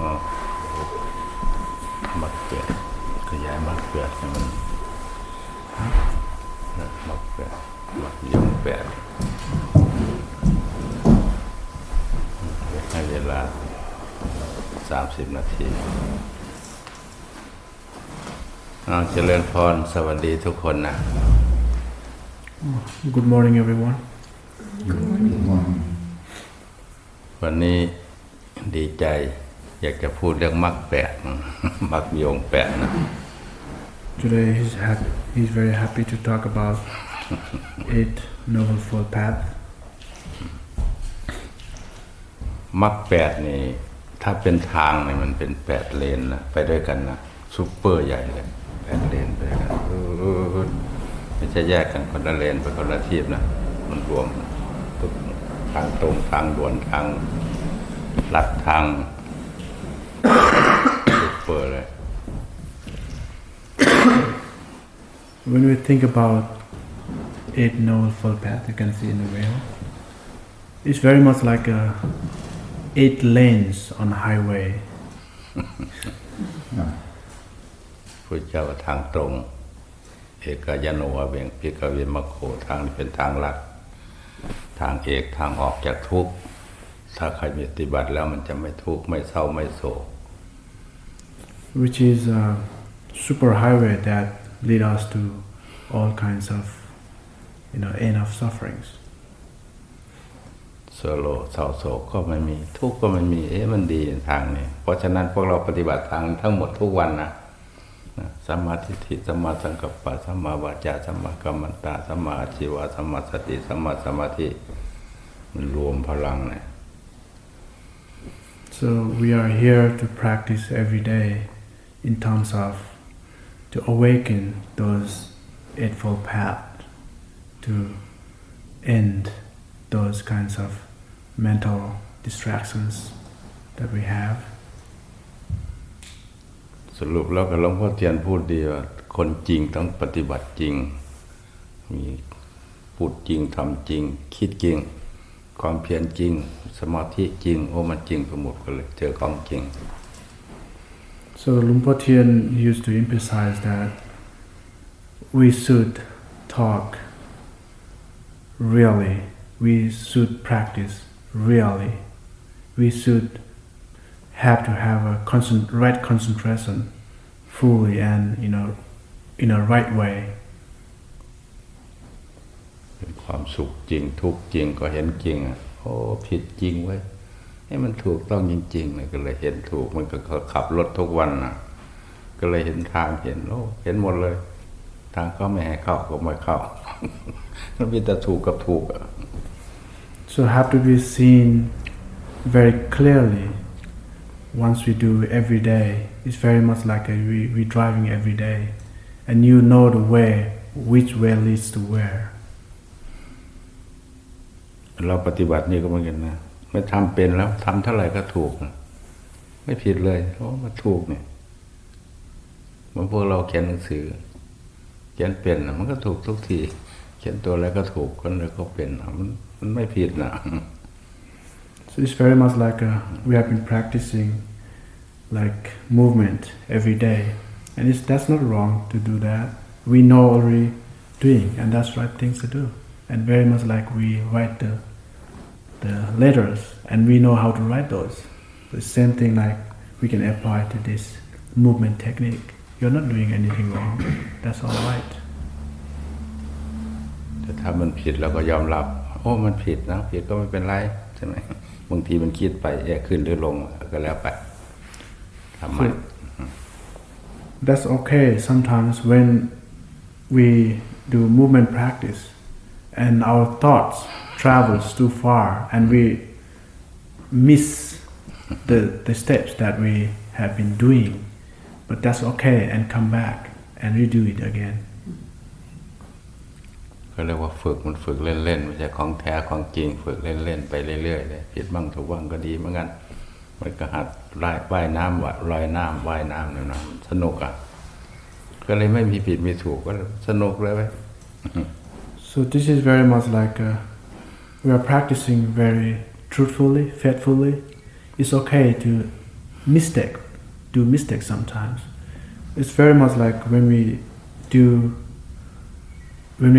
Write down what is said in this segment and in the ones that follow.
มรรคแปดขยายมรรคแปดให้มันมรรคแปดมรรคยงแปดให้เวลา30 นาทีเจริญพรสวัสดีทุกคนนะ Good morning everyone. Good morning. วันนี้ดีใจอยากจะพูดเรื่องมรรคแปดมรรคยงแปดนะ Today he's very happy to talk about 8 Noble Eightfold Path. มรรคแปดนี่ถ้าเป็นทางนี่มันเป็น8 เลนนะไปด้วยกันนะซุปเปอร์ใหญ่เลย8 เลนไปด้วยกันไม่ใช่แยกกันคนละเลนไปคนละทีนะมันรวมทุกทางตรงทางด่วนทางลัดทางซุปเปอร์เลย When we think about 8 Noble Eightfold Path, you can see in the wheel, it's very much like 8 lanes on a highway. พุทธเจ้าทางตรงเอกยโนเวงพิกเวมโคทางนี้เป็นทางลัดทางเอกทางออกจากทุกข์ถ้าใครปฏิบัติแล้วมันจะไม่ทุกข์ไม่เศร้าไม่โศก Which is a super highway that lead us to all kinds of end of sufferings. โศกเศร้าโศกก็ไม่มีทุกข์ก็ไม่มีมันดีทางนี้เพราะฉะนั้นพวกเราปฏิบัติทางทั้งหมดทุกวันนะสัมมาทิฏฐิสัมมาสังกัปปะสัมมาวาจาสัมมากัมมันตะสัมมาอาชีวะสัมมาสติสัมมาสมาธิมันรวมพลังเนี่ย So we are here to practice every day in terms of to awaken those eightfold path, to end those kinds of mental distractions that we have. สรุปแล้วก็หลวงพ่อเทียนพูดดีว่าคนจริงต้องปฏิบัติจริงมีพูดจริงทำจริงคิดจริงความเพียรจริงสมาธิจริงมันจริงไปหมดก็เลยเจอของจริง So Lumpur Thien used to emphasize that we should talk really, we should practice really, we should have to have a right concentration fully and in a right way. เป็นความสุขจริงทุกข์จริงก็เห็นจริงผิดจริงไว้ให้มันถูกต้องจริงๆเลยก็เลยเห็นถูกมันก็ขับรถทุกวันนะก็เลยเห็นทางเห็นหมดเลยทางก็ไม่ให้เข้าก็ไม่เข้า มันมีแต่ถูกกับถูกSo have to be seen very clearly once we do every day. It's very much like we driving every day and you know the way, which way leads to where. เราปฏิบัตินี่ก็เหมือนกันนะไม่ทำเป็นแล้วทำเท่าไหร่ก็ถูกนะไม่ผิดเลยมันถูกเนี่ยเหมือนพวกเราเขียนหนังสือเขียนเป็นมันก็ถูกทุกทีเขียนตัวอะไรก็ถูกคนเลยก็เป็นมันไม่ผิดนะ So it's very much like we have been practicing like movement every day and that's not wrong to do that. We know already doing and that's right things to do and very much like we write the letters and we know how to write those. The same thing like we can apply to this movement technique. You're not doing anything wrong. That's all right. แต่ถ้ามันผิดเราก็ยอมรับมันผิดนะผิดก็ไม่เป็นไรใช่ไหมบางทีมันคิดไปขึ้นหรือลงก็แล้วไปทำไม That's okay sometimes when we do movement practice and our thoughts travels too far and we miss the steps that we have been doing, but that's okay and come back and redo it again. ก็เรียกว่าฝึกมันฝึกเล่นๆไม่ใช่ของแท้ของจริงฝึกเล่นๆไปเรื่อยๆเลยผิดบ้างถูกบ้างก็ดีเหมือนกันมันก็หัดว่ายน้ำลอยน้ำว่ายน้ำเนี่ยนะสนุกก็เลยไม่มีผิดมีถูกก็สนุกเลย So this is very much like we are practicing very truthfully, faithfully. It's okay to do mistakes sometimes. It's very much like when we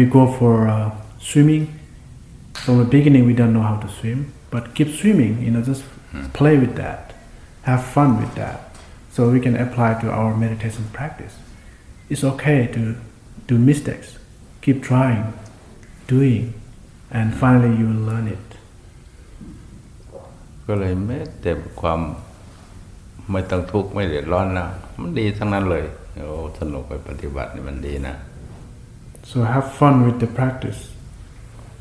go for swimming. From the beginning, we don't know how to swim, but keep swimming. Just play with that, have fun with that, so we can apply to our meditation practice. It's okay to do mistakes. Keep trying, doing, and finally you will learn it. ก็เลยแม้แต่ความไม่ต้องทุกข์ไม่เดือดร้อนนะมันดีทั้งนั้นเลยโอ้สนุกไปปฏิบัตินี่มันดีนะ So have fun with the practice,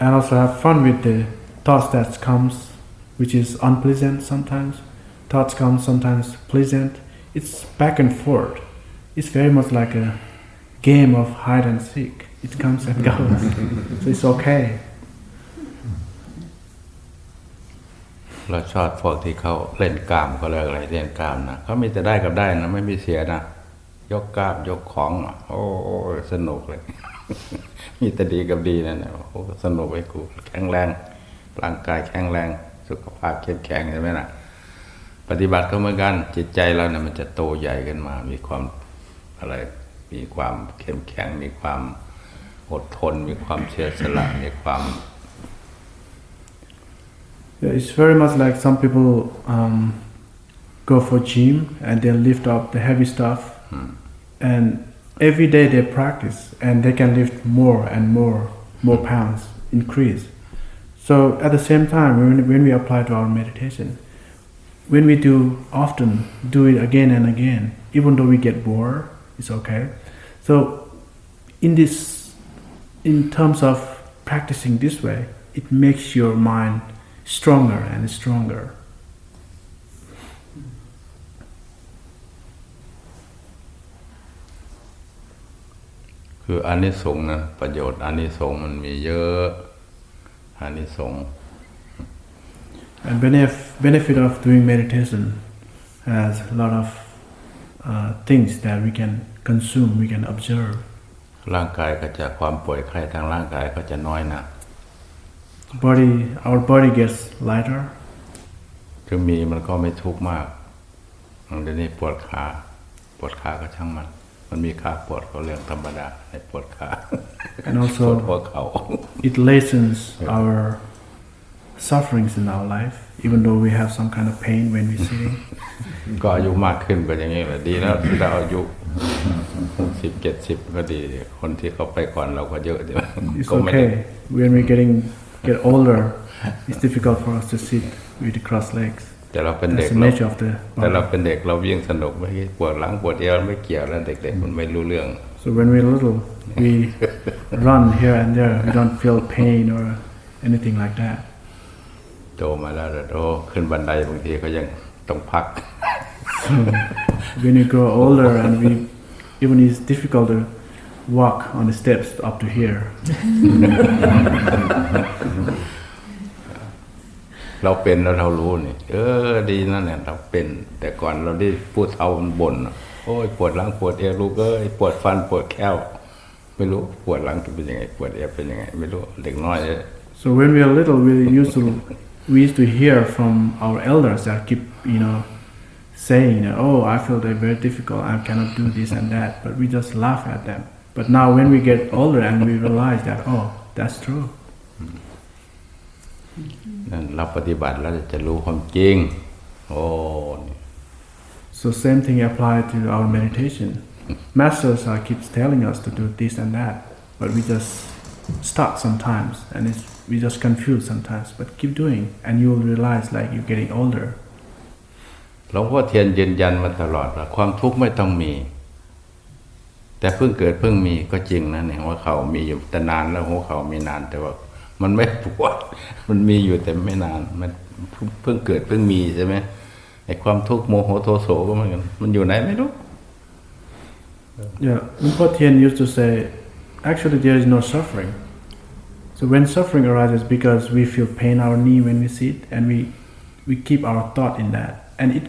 and also have fun with the thoughts that comes, which is unpleasant sometimes. Thoughts come sometimes pleasant. It's back and forth. It's very much like a game of hide and seek. It comes and goes. So it's okay. เราชอบพวกที่เขาเล่นกล้ามก็เลยอะไรเล่นกล้ามนะเขามีแต่ได้กับได้นะไม่มีเสียนะยกกล้ามยกของโอ้สนุกเลย มีแต่ดีกับดีนั่นนะโอ้สนุกไอ้กูแข็งแรงร่างกายแข็งแรงสุขภาพเข้มแข็งใช่ไหมนะปฏิบัติก็เหมือนกันจิตใจเราเนี่ยมันจะโตใหญ่ขึ้นมามีความอะไรมีความเข้มแข็งมีความอดทนมีความเสียสละมีความ Yeah, it's very much like some people go for gym and they lift up the heavy stuff, and every day they practice and they can lift more and more pounds, increase. So at the same time, when we apply to our meditation, when we often do it again and again, even though we get bored, it's okay. So in terms of practicing this way, it makes your mind stronger and stronger. คืออานิสงส์นะประโยชน์อานิสงส์มันมีเยอะอานิสงส์ And benefit of doing meditation has a lot of things that we can consume, we can observe. ร่างกายก็จะความป่วยไข้ทางร่างกายก็จะน้อยนะ Our body gets lighter. ถึงมีมันก็ไม่ทุกข์มากเดี๋ยวนี้ปวดขาก็ช่างมันมีขาปวดก็เรื่องธรรมดาในปวดขา And ปวด also หัวเข่า it lessens our sufferings in our life, even though we have some kind of pain when we're sitting. ก็อายุมากขึ้นก็อย่างนี้แหละดีแล้วที่เราอายุ60-70ก็ดีคนที่เขาไปก่อนเราก็เยอะดี It's okay. When we get older, it's difficult for us to sit with the crossed legs. แต่เราเป็นเด็ก That's the nature of the แต่เรา body. เป็นเด็กเราวิ่งสนุกไม่ปวดหลังปวดเอวไม่เกี่ยวแล้วเด็กๆมันไม่รู้เรื่อง So when we're little, we run here and there. We don't feel pain or anything like that. โตมาแล้วขึ้นบันไดบางทีก็ยังต้องพัก So when we grow older and even it's difficult to walk on the steps up to here. เราเป็นแล้วเรารู้นี่ดีนั่นแหละเราเป็นแต่ก่อนเราได้พูดเอามันบ่นโอ้ยปวดหลังปวดเอวลูกปวดฟันปวดแข้วไม่รู้ปวดหลังเป็นยังไงปวดเอวเป็นยังไงไม่รู้เด็กน้อย So when we are little, we used to hear from our elders that keep saying that, oh, I feel they're very difficult, I cannot do this and that, but we just laugh at them. But now when we get older and we realize that, oh, that's true. นั่นเราปฏิบัติแล้วจะรู้ความจริงโอ้ So same thing applies to our meditation. Masters keeps telling us to do this and that, but we just stuck sometimes, and we just confused sometimes. But keep doing, and you will realize like you're getting older. หลวงพ่อเทียนยืนยันมาตลอดว่าความทุกข์ไม่ต้องมีแต่เพิ่งเกิดเพิ่งมีก็จริงนะเนี่ยหัวเข่ามีอยู่แต่นานแล้วหัวเข่ามีนานแต่ว่ามันไม่ปวดมันมีอยู่แต่ไม่นานมันเพิ่งเกิดเพิ่งมีใช่ไหมไอ้ความทุกข์โมโหโทโสก็เหมือนกันมันอยู่ไหนไม่รู้ Yeah, Noble Eightfold used to say, actually there is no suffering. So when suffering arises because we feel pain in our knee when we sit, and we keep our thought in that, and it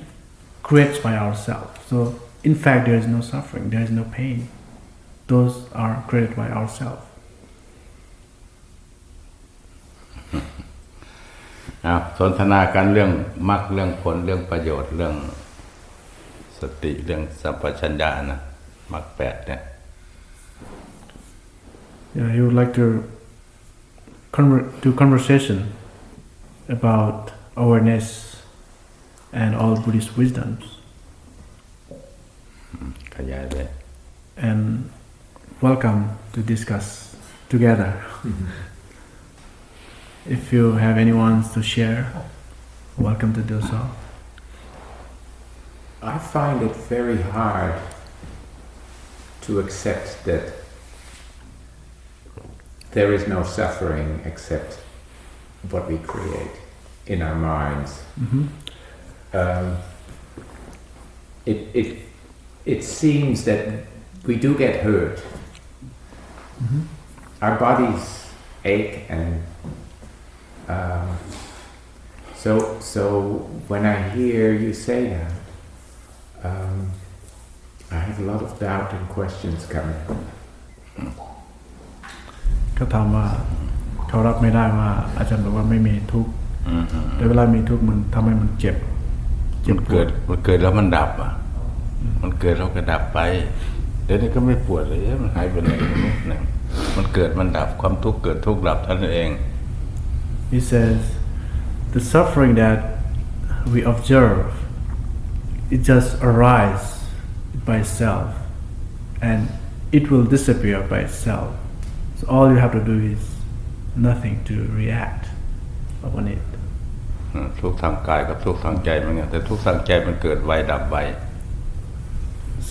creates by ourselves. So in fact there is no suffering, there is no pain. Those are created by ourselves. สนทนากันเรื่องมรรคเรื่องผลเรื่องประโยชน์เรื่อง สติเรื่องสัมปชัญญะนะมรรคแปดเนี่ย Yeah, he would like to do conversation about awareness and all Buddhist wisdoms. ขยายไป And welcome to discuss together. If you have anyone to share, welcome to do so. I find it very hard to accept that there is no suffering except what we create in our minds. Mm-hmm. It seems that we do get hurt. Mm-hmm. Our bodies ache, and so when I hear you say that, I have a lot of doubt and questions coming. เขาถามว่าเขารับไม่ได้ว่าอาจารย์บอกว่าไม่มีทุกข์แต่เวลามีทุกข์มันทำให้มันเจ็บ มันเกิดแล้วมันดับอ่ะมันเกิดแล้วก็ดับไปเดี๋ยวนี้ก็ไม่ปวดเลยมันหายไปไหนเนี่ยมันเกิดมันดับความทุกข์เกิดทุกข์ดับเท่านั้นเอง He says the suffering that we observe it just arises by itself and it will disappear by itself. So all you have to do is nothing to react upon it. ทุกข์ทางกายกับทุกข์ทางใจมันเนี่ยแต่ทุกข์ทางใจมันเกิดไวดับไว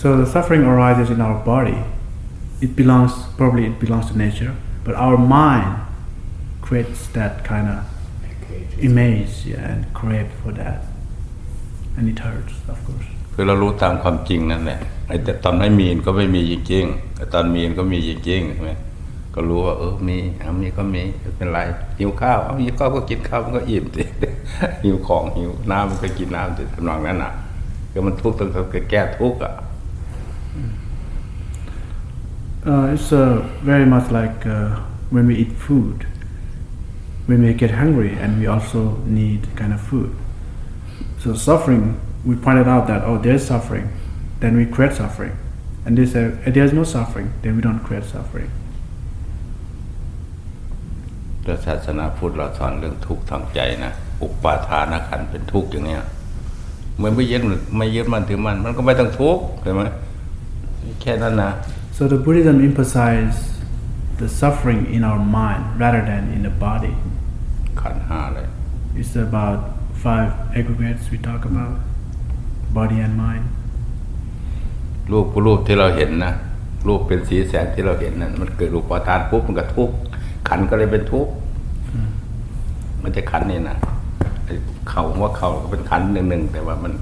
So the suffering arises in our body. It belongs to nature, but our mind creates that kind of image, yeah, and crave for that, and it hurts, of course. คือเรารู้ตามความจริงนั่นแหละแต่ตอนไม่มีก็ไม่มีจริงๆแต่ตอนมีก็มีจริงๆใช่ไหมก็รู้ว่ามีก็มีไม่เป็นไรหิวข้าวหิวข้าวก็กินข้าวมันก็อิ่มสิ หิวของหิวน้ำมันก็กินน้ำสิทำนองนั้นน่ะคือมันทุกข์ต้องแก้ทุกข์อ่ะ It's very much like when we eat food. When we get hungry and we also need kind of food. So suffering, we pointed out that there's suffering, then we create suffering. And they say there's no suffering, then we don't create suffering. แต่ศาสนาพุทธเราสอนเรื่องทุกข์ทางใจนะอุปาทานขันธ์เป็นทุกข์อย่างเนี้ยเหมือนไม่ยึดมันถือมันก็ไม่ต้องทุกข์ใช่ไหมแค่นั้นนะ So the Buddhism emphasizes the suffering in our mind rather than in the body. ขันธ์ห้าเลย It's about 5 aggregates we talk about, body and mind. รูปที่เราเห็นนะรูปเป็นสีแสงที่เราเห็นนั่นมันเกิดอุปาทานปุ๊บมันก็ทุกข์ขันธ์ก็เลยเป็นทุกข์มันจะขันธ์นี่นะเขาว่าเขาก็เป็นขันธ์หนึ่งแต่ว่ามัน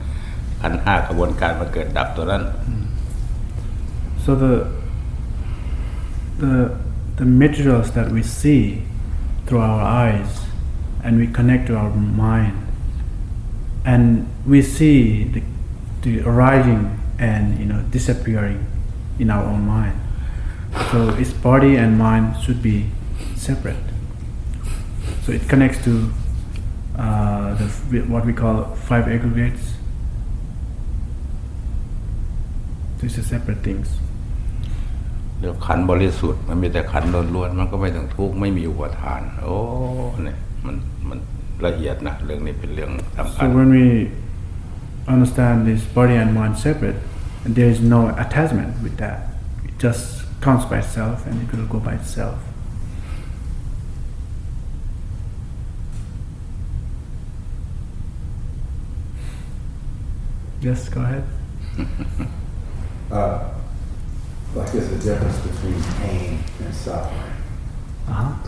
ขันธ์ห้ากระบวนการมันเกิดดับตัวนั้น So the materials that we see through our eyes and we connect to our mind and we see the arising and disappearing in our own mind. So its body and mind should be separate. So it connects to what we call 5 aggregates. These are separate things. เดี๋ยวขันธ์บริสุทธิ์มันมีแต่ขันธ์ล้วนๆมันก็ไม่ต้องทุกข์ไม่มีอุปทานเนี่ยมันละเอียดนะเรื่องนี้เป็นเรื่องสำคัญ So when we understand this body and mind separate and there is no attachment with that, it just comes by itself and it will go by itself. Yes, go ahead. Like there's a difference between pain and suffering.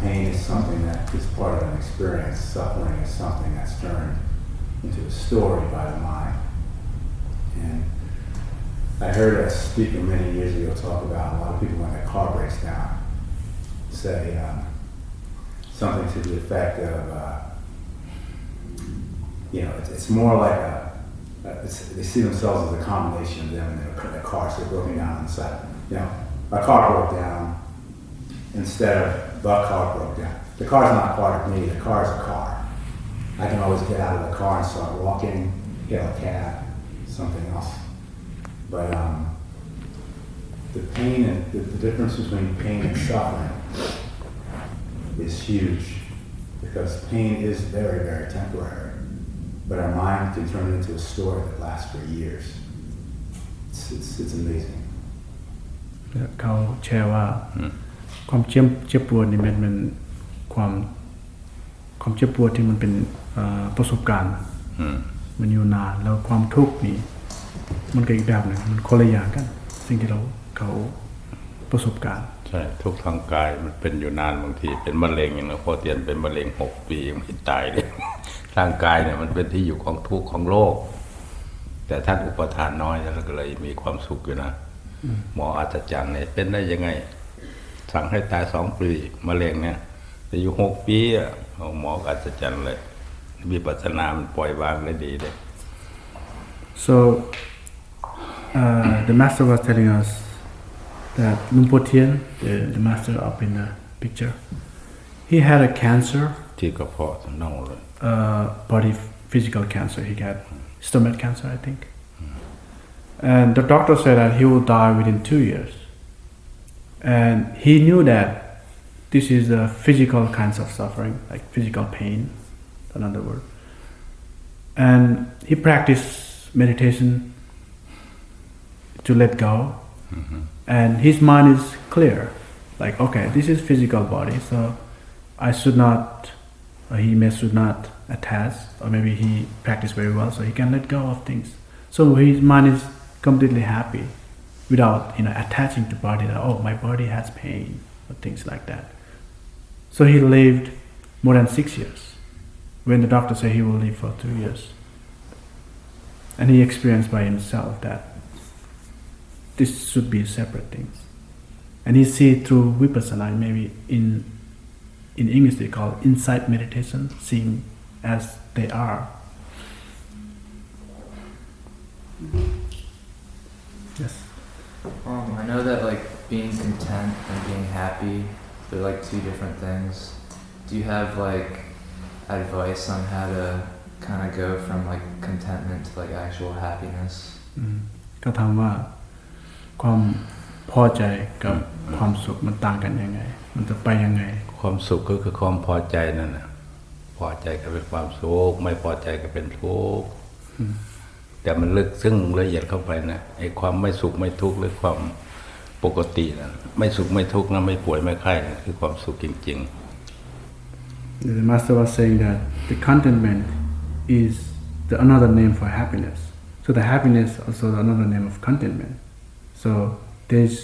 Pain is something that is part of an experience. Suffering is something that's turned into a story by the mind. And I heard a speaker many years ago talk about a lot of people when their car breaks down say something to the effect of, it's more like they see themselves as a combination of them and their car, so they're broken down inside. My car broke down instead of the car broke down. The car's not part of me, the car's a car. I can always get out of the car and start walking, hail a cab, something else. But the pain and the difference between pain and suffering is huge, because pain is very, very temporary. But our mind can turn it into a story that lasts for years. It's amazing. เขาแชร์ว่าความเจ็บปวดนี่มันความเจ็บปวดที่มันเป็นประสบการณ์มันอยู่นานแล้วความทุกข์นี่มันก็อีกแบบหนึ่งมันคนละอย่างกันสิ่งที่เขาประสบการณ์ใช่ทุกทางกายมันเป็นอยู่นานบางทีเป็นมะเร็งอย่างหลวงพ่อเตียนเป็นมะเร็ง6 ปียังไม่ตายเลยทางกายเนี่ยมันเป็นที่อยู่ของทุกข์ของโลกแต่ท่านอุปทานน้อยแล้วก็เลยมีความสุขอยู่นะหมออัศจรรย์เนี่ยเป็นได้ยังไงสั่งให้ตาย2 ปีมะเร็งเนี่ยแต่อยู่6 ปีอ่ะหมออัศจรรย์เลยวิปัสสนามันปล่อยวางได้ดีเลย So the master was telling us that Luang Por Thien, the master up in the picture, he had a cancer, ที่กระเพาะเน่าเลย body physical cancer. He had stomach cancer, I think. And the doctor said that he will die within 2 years. And he knew that this is the physical kinds of suffering, like physical pain, another word. And he practiced meditation to let go. And his mind is clear, like, okay, this is physical body, so I should not, or he should not attach, or maybe he practiced very well, so he can let go of things. So his mind is completely happy without attaching to body that, oh, my body has pain, or things like that. So he lived more than 6 years, when the doctor said he will live for 2 years. And he experienced by himself that this should be separate things. And he see through vipassana, maybe in English they call insight meditation, seeing as they are. Yes. I know that like being content and being happy, they're like 2 different things. Do you have like advice on how to kind of go from like contentment to like actual happiness? ก็ถามว่าความพอใจกับความสุขมันต่างกันยังไงมันจะไปยังไงความสุขก็คือความพอใจนั่นน่ะพอใจก็เป็นความสุขไม่พอใจก็เป็นทุกข์แต่มันลึกซึ้งละเอียดเข้าไปนะไอ้ความไม่สุขไม่ทุกข์หรือความปกตินะไม่สุขไม่ทุกข์นะไม่ป่วยไม่ไข้นะคือความสุขจริงๆ The master was saying that the contentment is another name for happiness. So the happiness also another name of contentment. So there's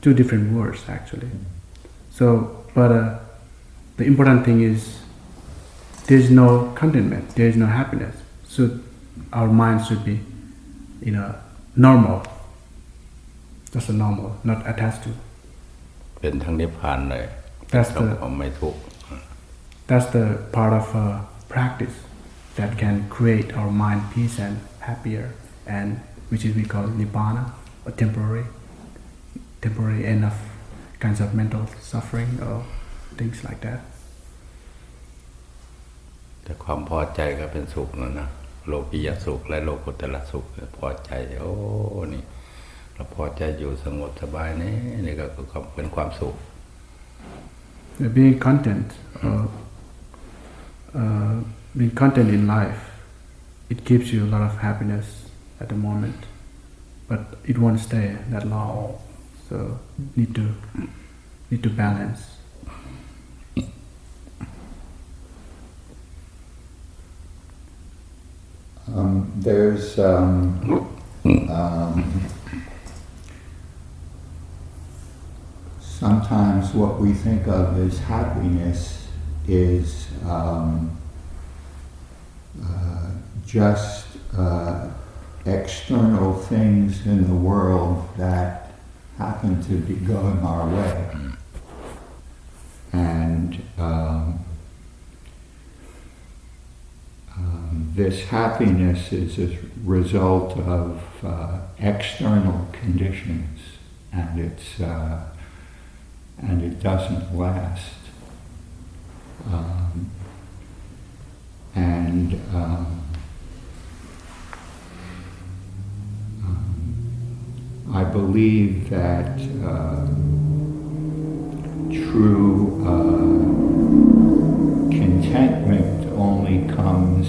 2 different words actually. So, but the important thing is there's no contentment, there's no happiness. So our mind should be, normal. Just a normal, not attached to. เป็นทางนิพพานเลย That's the ความไม่ทุกข์ That's the part of practice that can create our mind peace and happier, and which is we call nibbana, or temporary end of kinds of mental suffering or things like that. แต่ความพอใจก็เป็นสุขนะโลกียสุขและโลกุตตรสุขพอใจโอ้นี่เราพอใจอยู่สงบสบายนี่ก็เป็นความสุข Being content, being content in life, it gives you a lot of happiness at the moment, but it won't stay that long. So need to balance. There's sometimes what we think of as happiness is just external things in the world that happen to be going our way. And this happiness is a result of external conditions, and it doesn't last. believe that true contentment only comes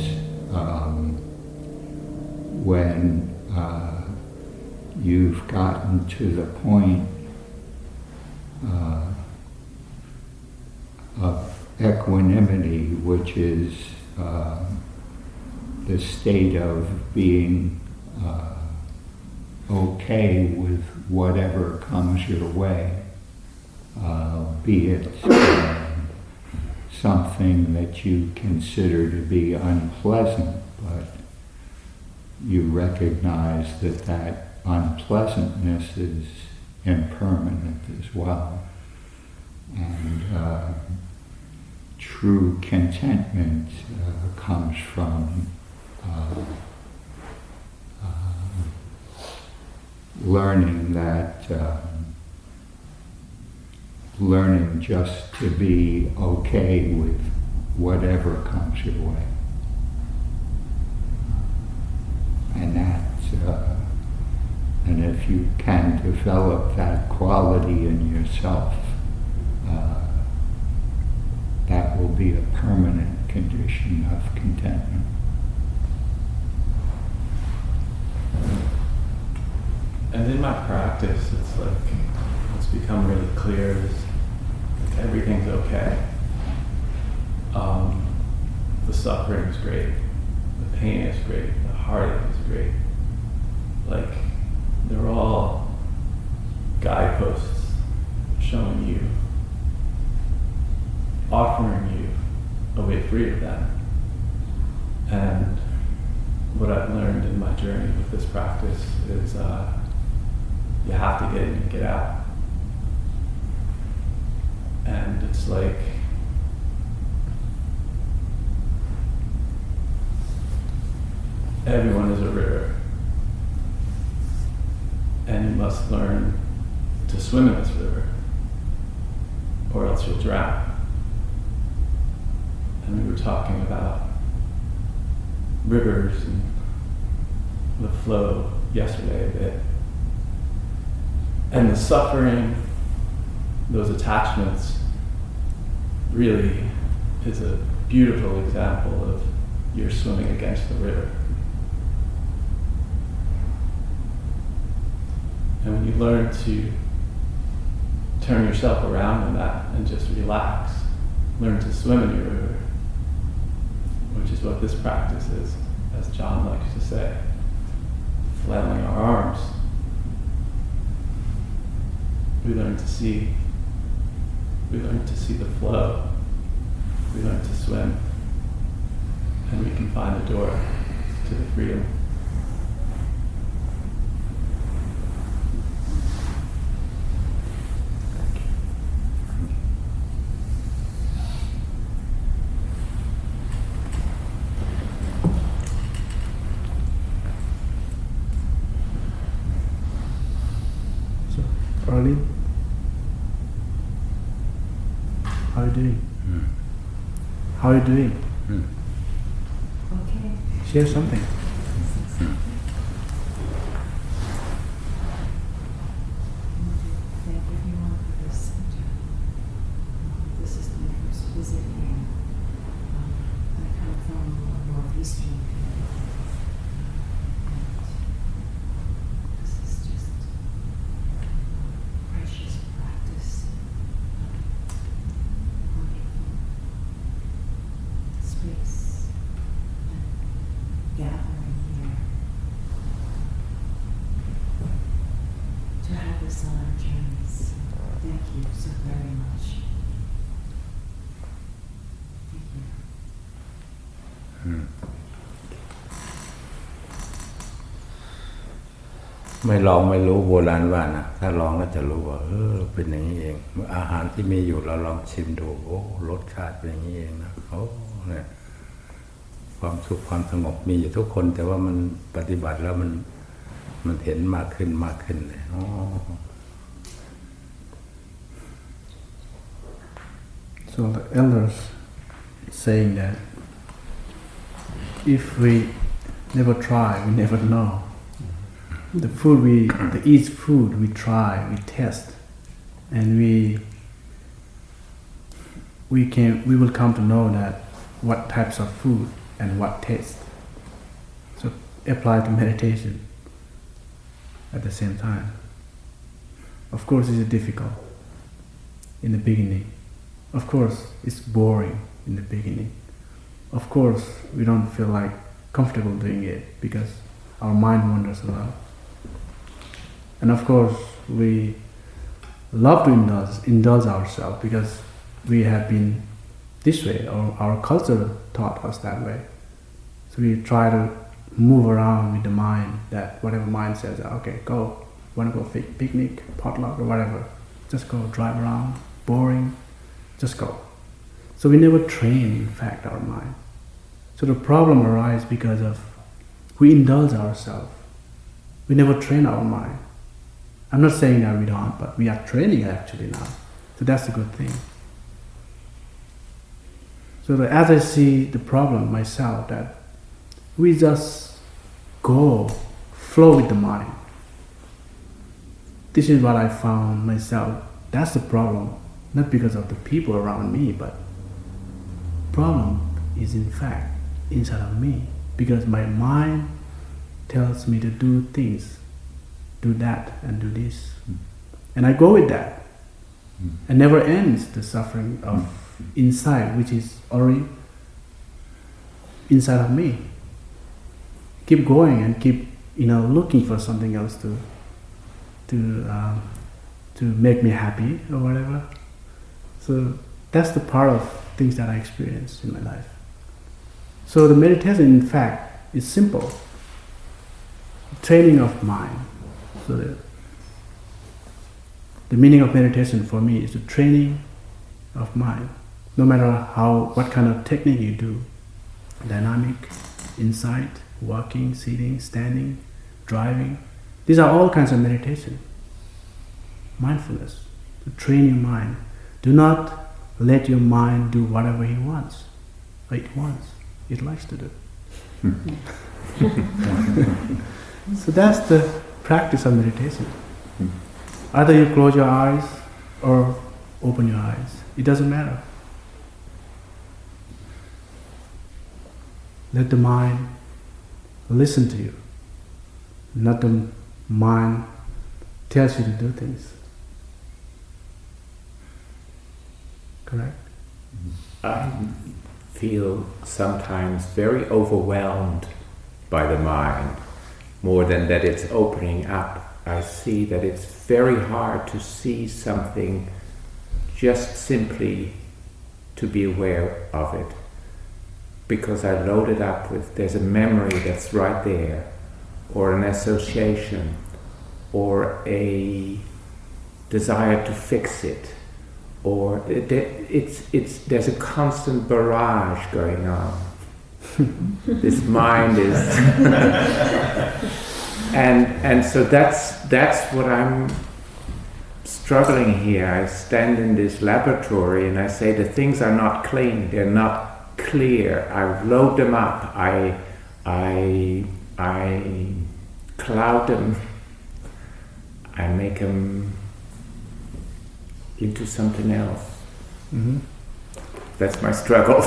when you've gotten to the point of equanimity, which is the state of being okay with whatever comes your way, be it something that you consider to be unpleasant, but you recognize that that unpleasantness is impermanent as well. And true contentment comes from learning just to be okay with whatever comes your way. And and if you can develop that quality in yourself, that will be a permanent condition of contentment. And in my practice, it's like, what's become really clear is like everything's okay. The suffering is great, the pain is great, the heartache is great. Like, they're all guideposts showing you, offering you a way free of them. And what I've learned in my journey with this practice is you have to get in and get out. And it's like everyone is a river, and you must learn to swim in this river, or else you'll drown. And we were talking about rivers and the flow yesterday a bit. And the suffering, those attachments, really is a beautiful example of you're swimming against the river. And when you learn to turn yourself around in that and just relax, learn to swim in your river, which is what this practice is, as John likes to say, flailing our arms. We learn to see the flow, we learn to swim, and we can find the door to the freedom. Arlene, how are you doing? How are you doing? Okay. Share something. Thank everyone for this center. This is my first visit here. I come from northeastern Connecticut. And this is just precious practice. Wonderful space and gathering here to have us on our journeys. Thank you so very much. Thank you. ไม่ลองไม่รู้โบราณว่านะถ้าลองก็จะรู้ว่าเป็นอย่างนี้เองอาหารที่มีอยู่เราลองชิมดูโอ้รสชาติเป็นอย่างนี้เองนะโอ้เนี่ยความสุขความสงบมีอยู่ทุกคนแต่ว่ามันปฏิบัติแล้วมันเห็นมากขึ้นเลยอ๋อ So the elders saying that if we never try, we never know. each food we try, we test, and we will come to know that what types of food and what taste. So apply to meditation at the same time. Of course, it's difficult in the beginning. Of course, it's boring in the beginning. Of course, we don't feel like comfortable doing it because our mind wanders a lot. And of course, we love to indulge ourselves because we have been this way, or our culture taught us that way. So we try to move around with the mind, that whatever mind says, okay, go, want to go picnic, potluck or whatever, just go, drive around, boring, just go. So we never train, in fact, our mind. So the problem arises because of we indulge ourselves. We never train our mind. I'm not saying that we don't, but we are training actually now. So that's a good thing. So as I see the problem myself, that we just go, flow with the mind. This is what I found myself. That's the problem. Not because of the people around me, but problem is in fact inside of me. Because my mind tells me to do things, do that and do this. And I go with that. And never ends the suffering of inside, which is already inside of me. Keep going and keep looking for something else to make me happy or whatever. So that's the part of things that I experience in my life. So the meditation, in fact, is simple. Training of mind. So the meaning of meditation for me is the training of mind. No matter what kind of technique you do, dynamic, insight, walking, sitting, standing, driving, these are all kinds of meditation. Mindfulness, to train your mind. Do not let your mind do whatever it wants. It likes to do. So that's the practice of meditation. Either you close your eyes or open your eyes. It doesn't matter. Let the mind listen to you. Not the mind tells you to do things. Correct? I feel sometimes very overwhelmed by the mind, more than that it's opening up. I see that it's very hard to see something just simply to be aware of it, because I load it up with, there's a memory that's right there, or an association, or a desire to fix it, or there's a constant barrage going on. This mind is, and so that's what I'm struggling here. I stand in this laboratory and I say the things are not clean, they're not clear. I load them up. I cloud them. I make them into something else. Mm-hmm. That's my struggle.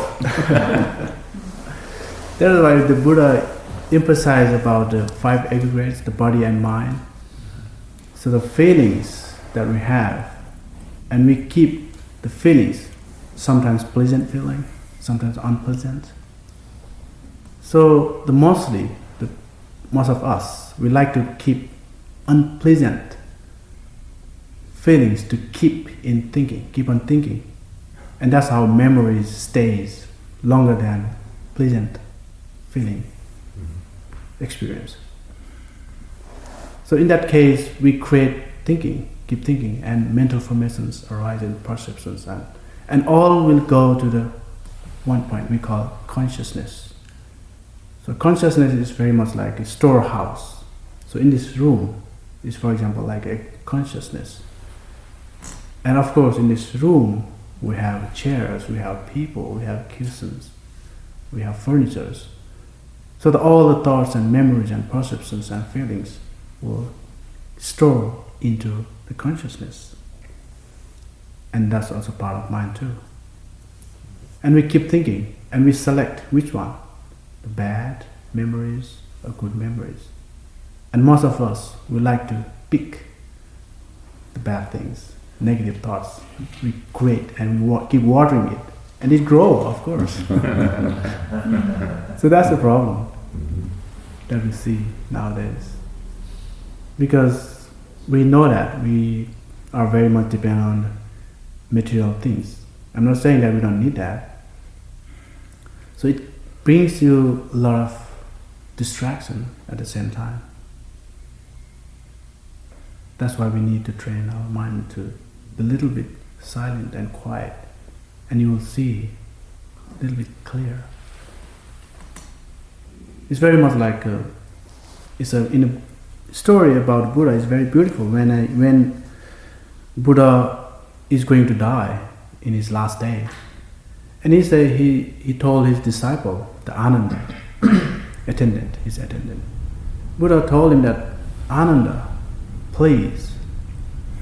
That's why the Buddha emphasized about the 5 aggregates, the body and mind. So the feelings that we have, and we keep the feelings, sometimes pleasant feeling, sometimes unpleasant. So most of us, we like to keep unpleasant feelings to keep on thinking. And that's how memory stays longer than pleasant feeling experience. So in that case, we create keep thinking, and mental formations arise in perceptions, and all will go to the one point we call consciousness. So consciousness is very much like a storehouse. So in this room is, for example, like a consciousness. And of course, in this room, we have chairs, we have people, we have cushions, we have furnitures. So all the thoughts and memories and perceptions and feelings will store into the consciousness. And that's also part of mind too. And we keep thinking, and we select which one, the bad memories or good memories. And most of us, we like to pick the bad things, negative thoughts. We create and we keep watering it. And it grows, of course. So that's the problem that we see nowadays. Because we know that we are very much dependent on material things. I'm not saying that we don't need that. So it brings you a lot of distraction at the same time. That's why we need to train our mind to be a little bit silent and quiet, and you will see a little bit clear. It's very much like in a story about Buddha. It's very beautiful. When Buddha is going to die in his last day, and he told his disciple, the Ananda, his attendant. Buddha told him that, Ananda, please,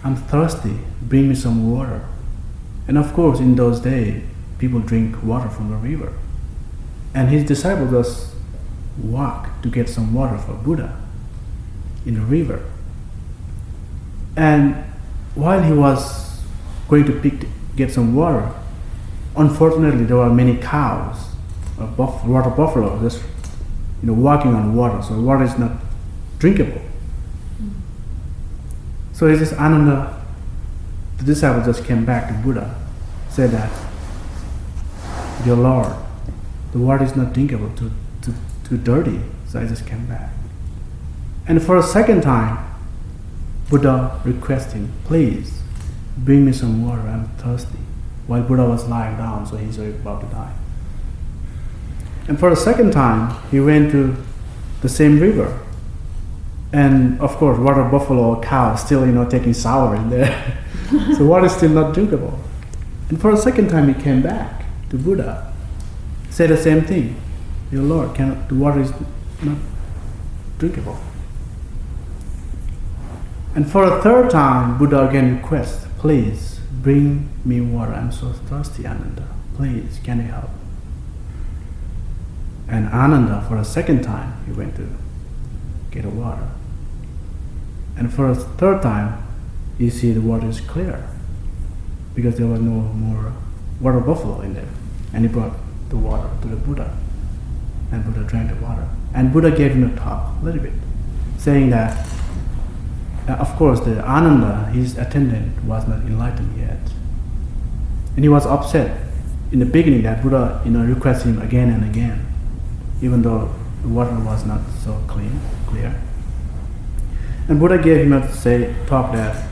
I'm thirsty, bring me some water. And of course, in those days, people drink water from the river. And his disciple just walked to get some water for Buddha in the river. And while he was going to get some water, unfortunately, there were many cows, water buffalo, just walking on water. So water is not drinkable. So he says, Ananda, the disciple just came back to Buddha, said that, Dear Lord, the water is not drinkable, too dirty. So I just came back. And for a second time, Buddha requested him, please, bring me some water, I'm thirsty. While Buddha was lying down, so he's about to die. And for a second time, he went to the same river. And of course, water buffalo or cow still, taking shower in there. So water is still not drinkable. And for a second time, he came back to Buddha, said the same thing. Dear Lord, the water is not drinkable. And for a third time, Buddha again requests, please, bring me water. I'm so thirsty, Ananda. Please, can you help? And Ananda, for a second time, he went to get water. And for a third time, you see the water is clear because there was no more water buffalo in there. And he brought the water to the Buddha. And Buddha drank the water. And Buddha gave him a talk, a little bit, saying that, of course, the Ananda, his attendant, was not enlightened yet. And he was upset in the beginning that Buddha, requested him again and again, even though the water was not so clear. And Buddha gave him a talk that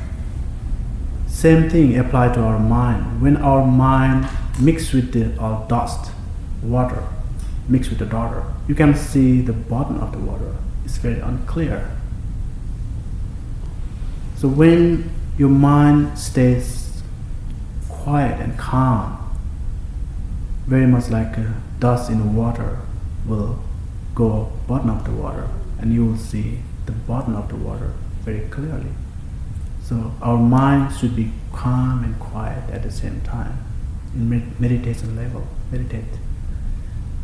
same thing applied to our mind. When our mind mixed with our dust, water, mixed with the water, you can see the bottom of the water. It's very unclear. So when your mind stays quiet and calm, very much like dust in the water will go bottom of the water, and you will see the bottom of the water very clearly. So our mind should be calm and quiet at the same time. In meditation level,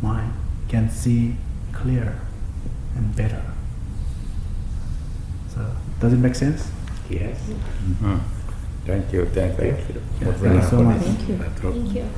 mind can see clear and better. So does it make sense? Yes. Thank you. Thank you so much. Thank you. Thank you.